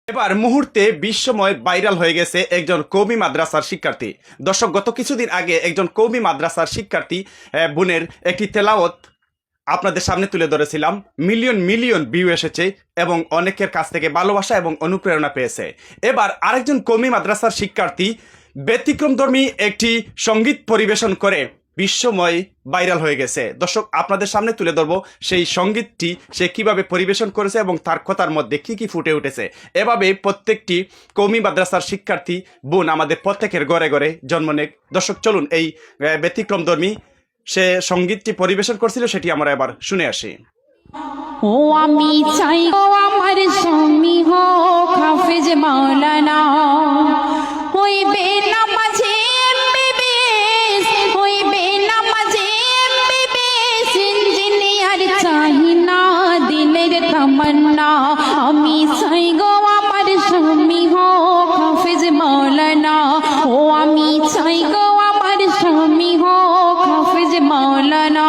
এবার মুহূর্তে বিশ্বময় ভাইরাল হয়ে গেছে একজন কওমি মাদ্রাসার শিক্ষার্থী। দর্শক, গত কিছুদিন আগে একজন কওমি মাদ্রাসার শিক্ষার্থী বোনের একটি তেলাওয়াত আপনাদের সামনে তুলে ধরেছিলাম। মিলিয়ন মিলিয়ন ভিউ এসেছে এবং অনেকের কাছ থেকে ভালোবাসা এবং অনুপ্রেরণা পেয়েছে। এবার আরেকজন কওমি মাদ্রাসার শিক্ষার্থী ব্যতিক্রমধর্মী একটি সঙ্গীত পরিবেশন করে বিশ্বময় ভাইরাল হয়ে গেছে। দর্শক, আপনাদের সামনে তুলে ধরবো সেই সঙ্গীতটি সে কিভাবে পরিবেশন করেছে এবং তার কথার মধ্যে কি কি ফুটে উঠেছে। এভাবে প্রত্যেকটি কওমি মাদ্রাসার শিক্ষার্থী বোন আমাদের প্রত্যেকের ঘরে ঘরে জন্ম নেয়। দর্শক, চলুন এই ব্যতিক্রমধর্মী সে সঙ্গীতটি পরিবেশন করছিল সেটি আমরা এবার শুনে আসি। ও আমি চাই গো আমার স্বামী হোক হাফেজ মাওলানা, হইবে নামাজে এমবিবিএস, হইবে নামাজে এমবিবিএস, ইঞ্জিনিয়ার চাহি না দিলের তামান্না। আমি চাই গো আমার স্বামী হোক হাফেজ মাওলানা, ও আমি চাই গো আমার স্বামী হোক হাফেজ মাওলানা।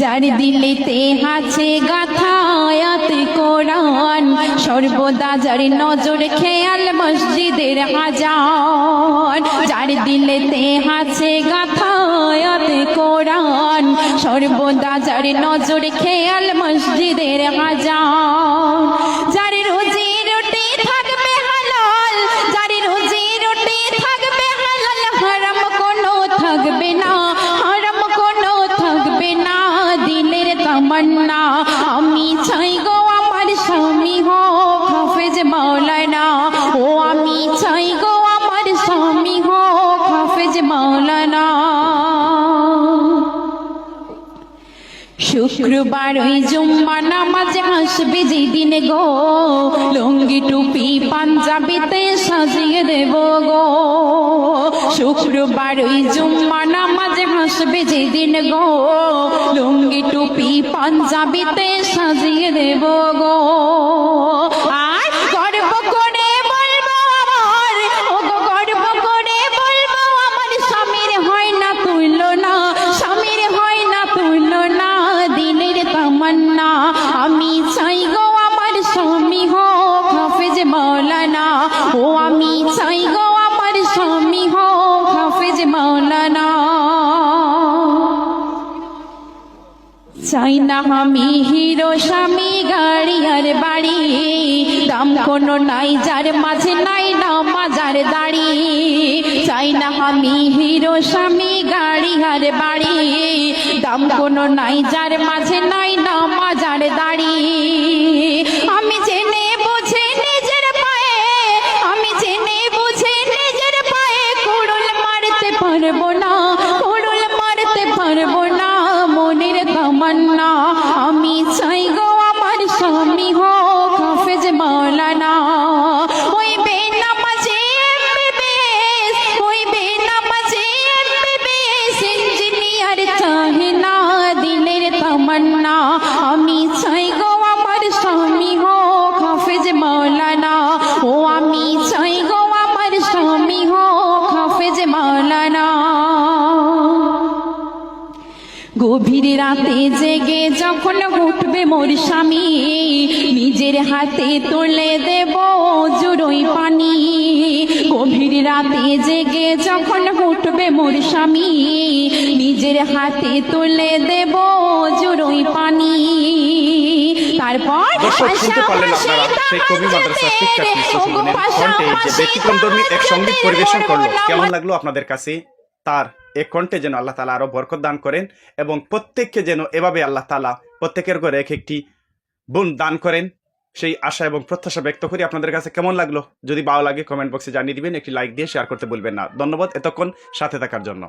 যার দিলেতে আছে গাথা আয়াত কোরআন, সর্বদা যার নজর খেয়াল মসজিদের আজান। যার দিলেতে আছে গাথা আয়াত কোরআন, সর্বদা যার নজর খেয়াল মসজিদের আজান। যার রোজি রুটি থাকবে হালাল, যার রোজি রুটি থাকবে হালাল, হারাম কোনো থাকবে না, হারাম কোনো থাকবে না দিলের তামান্না। আমি চাই গো আমার স্বামী হোক হাফেজ মাওলানা, ও আমি চাই গো আমার স্বামী হোক হাফেজ মাওলানা। শুক্রবার ওই জুম্মা নামাজে আসবে যেদিন গো, লুঙ্গি টুপি পাঞ্জাবিতে সাজিয়ে দেব গো। শুক্রবার ওই জুম্মা নামাজে আসবে যেদিন গো, লুঙ্গি টুপি পাঞ্জাবিতে সাজিয়ে দেব গো। আর গর্ব করে বলবো আমার, ও গো গর্ব করে বলবো আমার স্বামীর হয় না তুলনা, স্বামীর হয় না তুলনা দিলের তামান্না। আমি চাই গো আমার স্বামী হোক হাফেজ মাওলানা, ও আমি চাই গো আমার স্বামী হোক হাফেজ মাওলানা। চাই না আমি হিরো স্বামী গাড়ি আর বাড়ি, দাম কোনো নাই যার মাঝে নাই নামাজার দাড়ি। চাই না আমি হিরো স্বামী গাড়ি আর বাড়ি, দাম কোনো নাই যার মাঝে নাই নামাজার দাড়ি। আমি জেনে বুঝে নিজের পায়ে, আমি জেনে বুঝে নিজের পায়ে কুড়ুল মারতে পারবো না, কুড়ুল মারতে পারবো না মনের তামান্না। আমি চাই গো আমার স্বামী হোক হাফেজ মাওলানা, হইবে নামাজে এমবিবিএস, হইবে নামাজে এমবিবিএস, ইঞ্জিনিয়ার চাহে না দিলের তামান্না। আমি চাই গো আমার স্বামী হোক হাফেজ মাওলানা, ও আমি চাই গো আমার স্বামী হোক হাফেজ মাওলানা। গভীর রাতে জেগে যখন উঠবে মোর স্বামী, নিজের হাতে তুলে দেব জুড়োই পানি। গভীর রাতে জেগে যখন উঠবে মোর স্বামী, নিজের হাতে তুলে দেব জুড়োই পানি। তারপর দর্শক, শুনতে পারলেন আপনারা সেই কওমি মাদ্রাসার শিক্ষার্থী শশীবনের কণ্ঠে যে ব্যতিক্রমধর্মী এক সঙ্গীত পরিবেশন করলো। কেমন লাগলো আপনাদের কাছে? তার এই কণ্ঠে যেন আল্লাহ তাআলা আরো বরকত দান করেন এবং প্রত্যেককে যেন এভাবে আল্লাহ তাআলা প্রত্যেকের ঘরে এক একটি বোন দান করেন, সেই আশা এবং প্রত্যাশা ব্যক্ত করি। আপনাদের কাছে কেমন লাগলো? যদি ভালো লাগে কমেন্ট বক্সে জানিয়ে দিবেন, একটি লাইক দিয়ে শেয়ার করতে ভুলবেন না। ধন্যবাদ এতক্ষণ সাথে থাকার জন্য।